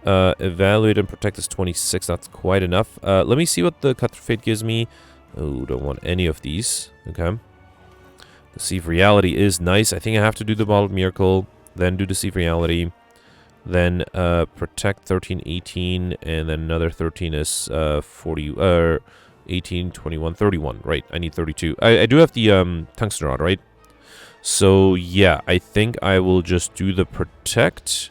Evaluate and Protect is 26. That's quite enough. Let me see what the Cut Through Fate gives me. Oh, don't want any of these. Okay. Deceive Reality is nice. I think I have to do the Bottled Miracle, then do Deceive Reality, then Protect 13, 18, and then another 13 is 40, 18, 21, 31. Right, I need 32. I do have the Tungsten Rod, right? So, yeah, I think I will just do the Protect,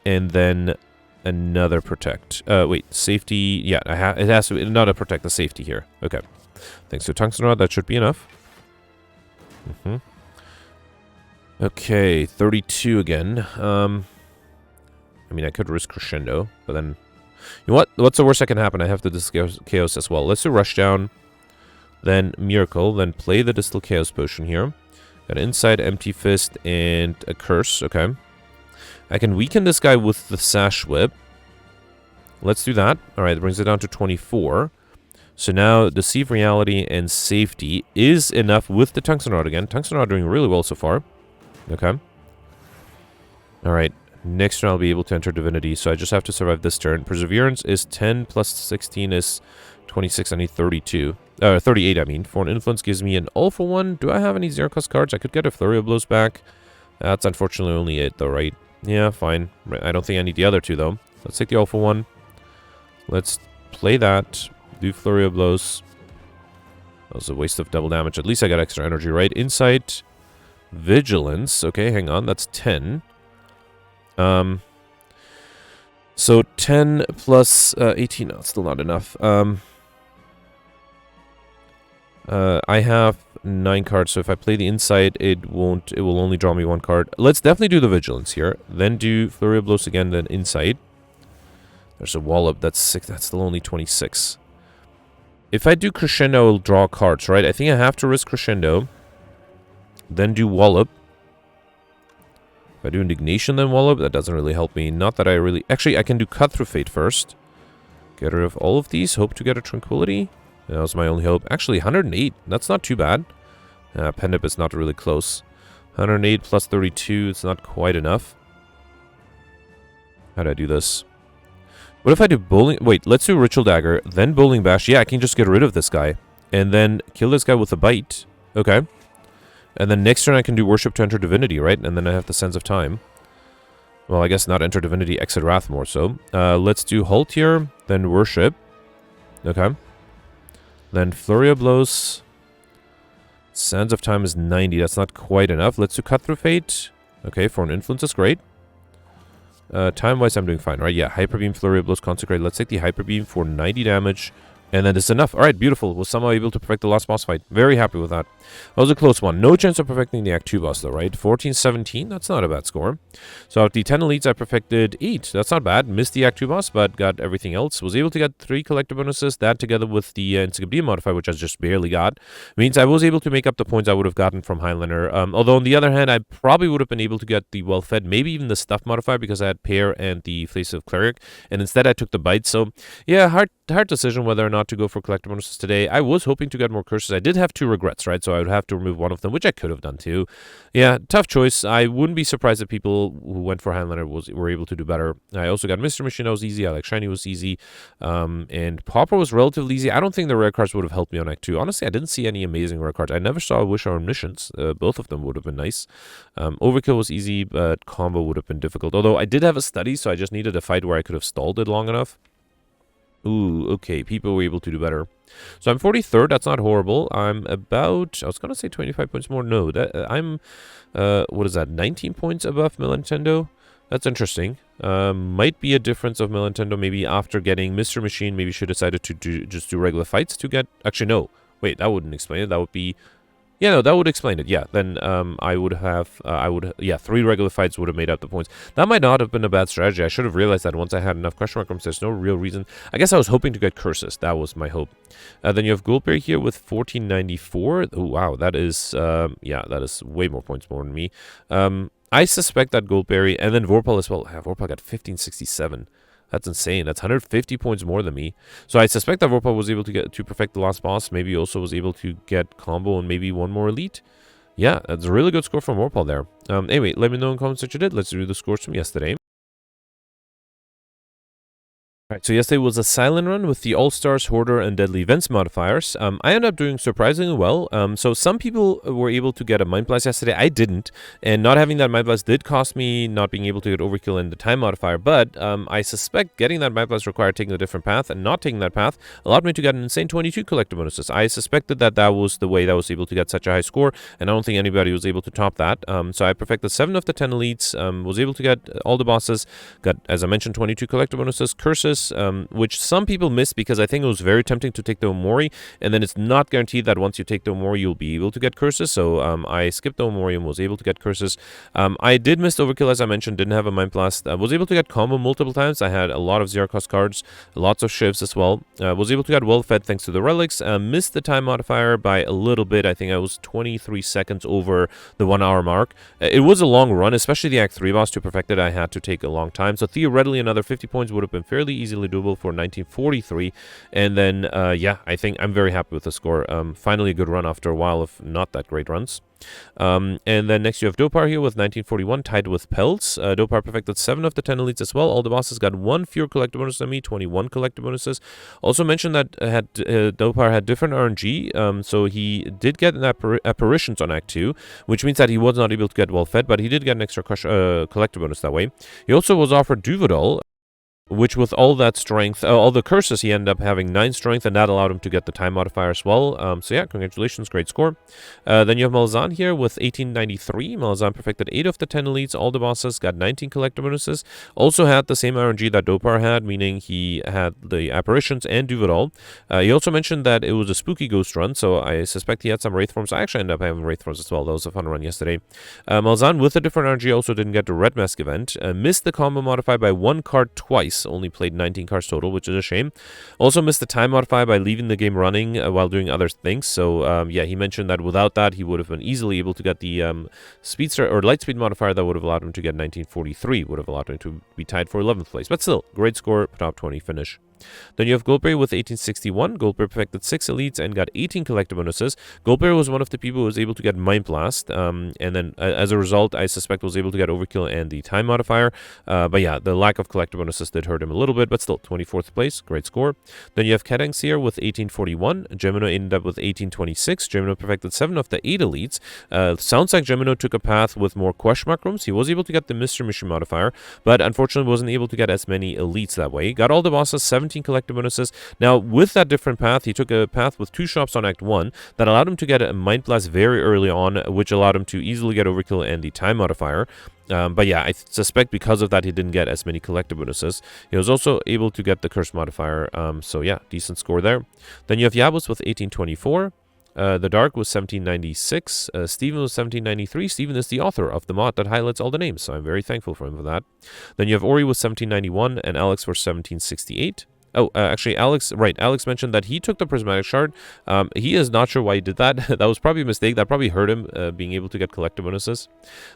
and then another Protect. Wait, Safety. Yeah, it has to be not a Protect, the Safety here. Okay. Thanks to Tungsten Rod, that should be enough. Okay, 32 again. I mean, I could risk Crescendo, but then... You know what? What's the worst that can happen? I have to Distill Chaos as well. Let's do Rushdown, then Miracle, then play the Distill Chaos Potion here. Got Inside, Empty Fist, and a Curse. Okay. I can weaken this guy with the Sash Whip. Let's do that. Alright, that brings it down to 24. So now, Deceive Reality and Safety is enough with the Tungsten Rod again. Tungsten Rod doing really well so far. Okay. Alright. Next turn I'll be able to enter Divinity, so I just have to survive this turn. Perseverance is 10 plus 16 is 26. I need 32. 38, I mean. Foreign Influence gives me an All for 1. Do I have any zero cost cards? I could get a Flurry of Blows back. That's unfortunately only it, though, right? Yeah, fine. I don't think I need the other 2, though. Let's take the All for 1. Let's play that. Do Flurry of Blows. That was a waste of double damage. At least I got extra energy, right? Insight, vigilance. Okay, hang on. That's 10. So 10 plus 18. No, still not enough. I have 9 cards, so if I play the Insight, it will only draw me 1 card. Let's definitely do the Vigilance here. Then do Flurry of Blows again, then Insight. There's a Wallop, that's 6, that's still only 26. If I do Crescendo, I will draw cards, right? I think I have to risk Crescendo. Then do Wallop. If I do Indignation, then Wallop, that doesn't really help me. Not that I really... Actually, I can do Cut Through Fate first. Get rid of all of these. Hope to get a Tranquility. That was my only hope. Actually, 108. That's not too bad. Pendip is not really close. 108 plus 32. It's not quite enough. How do I do this? What if I do Bowling... Wait, let's do Ritual Dagger. Then Bowling Bash. Yeah, I can just get rid of this guy. And then kill this guy with a Bite. Okay. And then next turn I can do Worship to enter Divinity, right? And then I have the Sense of Time. Well, I guess not enter Divinity, exit Wrath more so. Let's do Halt here. Then Worship. Okay. Then Flurry of Blows. Sands of Time is 90. That's not quite enough. Let's do Cut Through Fate. Okay, for an Influence is great. Time-wise, I'm doing fine, right? Yeah, Hyper Beam, Flurry of Blows, Consecrate. Let's take the Hyper Beam for 90 damage. And then it's enough. Alright, beautiful. Was somehow able to perfect the last boss fight. Very happy with that. That was a close one. No chance of perfecting the Act 2 boss though, right? 14-17. That's not a bad score. So out the 10 elites, I perfected 8. That's not bad. Missed the Act 2 boss, but got everything else. Was able to get 3 collector bonuses. That together with the Encyclopedia modifier, which I just barely got, means I was able to make up the points I would have gotten from Highlander. Although on the other hand, I probably would have been able to get the Well-Fed, maybe even the Stuff modifier, because I had Pair and the Face of Cleric. And instead I took the Bite. So yeah, hard decision whether or not to go for collector bonuses today. I was hoping to get more curses. I did have 2 regrets, right? So I would have to remove one of them, which I could have done too. Yeah, tough choice. I wouldn't be surprised if people who went for Highlander were able to do better. I also got Mr. Machine, that was easy. I like Shiny was easy. And Pauper was relatively easy. I don't think the rare cards would have helped me on Act 2. Honestly, I didn't see any amazing rare cards. I never saw Wish or Omniscience. Both of them would have been nice. Overkill was easy, but combo would have been difficult. Although I did have a study, so I just needed a fight where I could have stalled it long enough. Ooh, okay, people were able to do better. So I'm 43rd, that's not horrible. I'm about, I was going to say 25 points more. No, I'm, what is that, 19 points above Nintendo? That's interesting. Might be a difference of Nintendo. Maybe after getting Mr. Machine, maybe she decided to just do regular fights to get, actually no. Wait, that wouldn't explain it. That would be... Yeah, no, that would explain it. Yeah, then I would have, 3 regular fights would have made up the points. That might not have been a bad strategy. I should have realized that once I had enough question mark rooms. There's no real reason. I guess I was hoping to get curses. That was my hope. Then you have Goldberry here with 1494. Oh, wow, that is, yeah, that is way more points more than me. I suspect that Goldberry, and then Vorpal as well. Yeah, Vorpal got 1567. That's insane. That's 150 points more than me. So I suspect that Vorpal was able to get to perfect the last boss. Maybe also was able to get combo and maybe one more elite. Yeah, that's a really good score from Vorpal there. Anyway, let me know in comments what you did. Let's do the scores from yesterday. Alright, so yesterday was a silent run with the All-Stars, Hoarder, and Deadly Events modifiers. I ended up doing surprisingly well. So some people were able to get a Mind Blast yesterday. I didn't. And not having that Mind Blast did cost me not being able to get Overkill and the Time modifier. But I suspect getting that Mind Blast required taking a different path. And not taking that path allowed me to get an insane 22 collector bonuses. I suspected that that was the way that I was able to get such a high score. And I don't think anybody was able to top that. So I perfected 7 of the 10 elites. Was able to get all the bosses. Got, as I mentioned, 22 collector bonuses. Curses. Which some people missed because I think it was very tempting to take the Omori, and then it's not guaranteed that once you take the Omori you'll be able to get curses, so I skipped the Omori and was able to get curses. I did miss Overkill, as I mentioned, didn't have a Mind Blast. Was able to get combo multiple times. I had a lot of Zero-Cost cards, lots of shivs as well. Was able to get well-fed thanks to the relics. Missed the time modifier by a little bit. I think I was 23 seconds over the 1 hour mark. It was a long run, especially the Act 3 boss. To perfect it, I had to take a long time, so theoretically another 50 points would have been fairly easily doable for 1943, and then yeah, I think I'm very happy with the score. Finally a good run after a while of not that great runs. And then next you have Dopar here with 1941 tied with Pelts. Dopar perfected 7 of the 10 elites as well. All the bosses got 1 fewer collector bonus than me, 21 collector bonuses. Also mentioned that Dopar had different RNG, so he did get an apparitions on Act 2, which means that he was not able to get well fed, but he did get an extra collector bonus that way. He also was offered Duvidal. which with all that strength, all the curses, he ended up having 9 strength, and that allowed him to get the time modifier as well. So yeah, congratulations, great score. Then you have Malazan here with 1893. Malazan perfected 8 of the 10 elites, all the bosses, got 19 collector bonuses. Also had the same RNG that Dopar had, meaning he had the apparitions and Duvidal. He also mentioned that it was a spooky ghost run, so I suspect he had some Wraith forms. I actually ended up having Wraith forms as well. That was a fun run yesterday. Malazan with a different RNG also didn't get the Red Mask event. Missed the combo modifier by 1 card twice. Only played 19 cards total, which is a shame. Also missed the time modifier by leaving the game running while doing other things. So yeah, he mentioned that without that, he would have been easily able to get the speedster or light speed modifier that would have allowed him to get 1943. Would have allowed him to be tied for 11th place. But still, great score, top 20 finish. Then you have Goldberry with 1861. Goldberry perfected 6 elites and got 18 collector bonuses. Goldberry was one of the people who was able to get Mind Blast, and then as a result, I suspect was able to get Overkill and the time modifier. But yeah, the lack of collector bonuses did hurt him a little bit, but still, 24th place, great score. Then you have Kedangs here with 1841. Gemino ended up with 1826. Gemino perfected 7 of the 8 elites. Sounds like Gemino took a path with more question mark rooms. He was able to get the Mystery Mission modifier, but unfortunately wasn't able to get as many elites that way. Got all the bosses, 17 collector bonuses. Now, with that different path, he took a path with 2 shops on Act 1 that allowed him to get a Mind Blast very early on, which allowed him to easily get Overkill and the time modifier. But yeah, I suspect because of that, he didn't get as many collector bonuses. He was also able to get the curse modifier. So yeah, decent score there. Then you have Yabus with 1824. The Dark was 1796. Steven was 1793. Steven is the author of the mod that highlights all the names, so I'm very thankful for him for that. Then you have Ori with 1791 and Alex for 1768. Oh, actually, Alex mentioned that he took the Prismatic Shard. He is not sure why he did that. That was probably a mistake. That probably hurt him being able to get collector bonuses.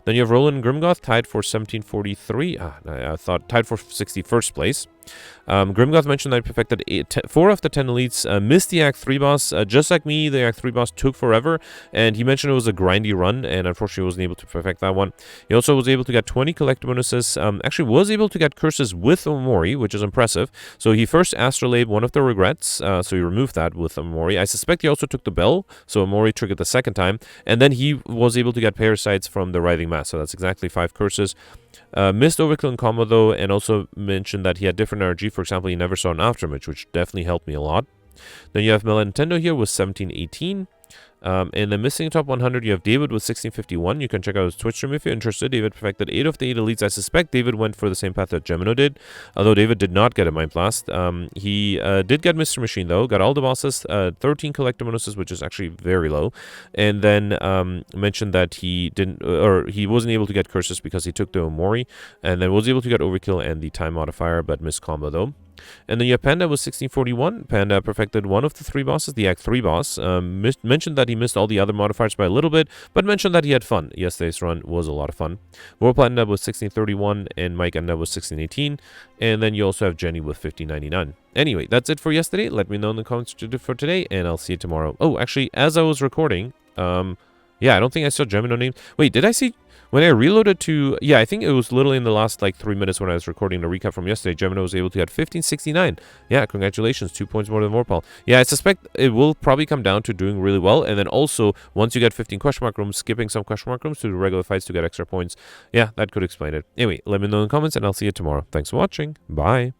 Then you have Roland Grimgoth tied for 1743. I thought tied for 61st place. Grimgoth mentioned that he perfected 4 of the 10 elites, missed the Act 3 boss. Just like me, the Act 3 boss took forever, and he mentioned it was a grindy run, and unfortunately wasn't able to perfect that one. He also was able to get 20 collector bonuses, actually was able to get curses with Omori, which is impressive. So he first astrolabe one of the regrets, so he removed that with Omori. I suspect he also took the bell, so Omori triggered the second time, and then he was able to get parasites from the Writhing Mass, so that's exactly 5 curses. Missed Overkill and combo though, and also mentioned that he had different RG. For example, he never saw an Afterimage, which definitely helped me a lot. Then you have Nintendo here with 1718. In the missing top 100, you have David with 1651. You can check out his Twitch stream if you're interested. David perfected 8 of the 8 elites. I suspect David went for the same path that Gemino did, although David did not get a Mind Blast. He did get Mr. Machine, though. Got all the bosses, 13 collector bonuses, which is actually very low. And then mentioned that he didn't, or he wasn't able to get curses because he took the Omori, and then was able to get Overkill and the time modifier, but missed combo, though. And then you have Panda with 1641. Panda perfected 1 of the 3 bosses, the Act 3 boss. Mentioned that he missed all the other modifiers by a little bit, but mentioned that he had fun. Yesterday's run was a lot of fun. Warplat ended up with 1631, and Mike ended up with 1618. And then you also have Jenny with 1599. Anyway, that's it for yesterday. Let me know in the comments what you did for today, and I'll see you tomorrow. Oh, actually, as I was recording, yeah, I don't think I saw Gemino names. Wait, did I see... When I reloaded to... Yeah, I think it was literally in the last, 3 minutes when I was recording the recap from yesterday. Gemino was able to get 1569. Yeah, congratulations. 2 points more than Vorpal. Yeah, I suspect it will probably come down to doing really well. And then also, once you get 15 question mark rooms, skipping some question mark rooms to do regular fights to get extra points. Yeah, that could explain it. Anyway, let me know in the comments, and I'll see you tomorrow. Thanks for watching. Bye.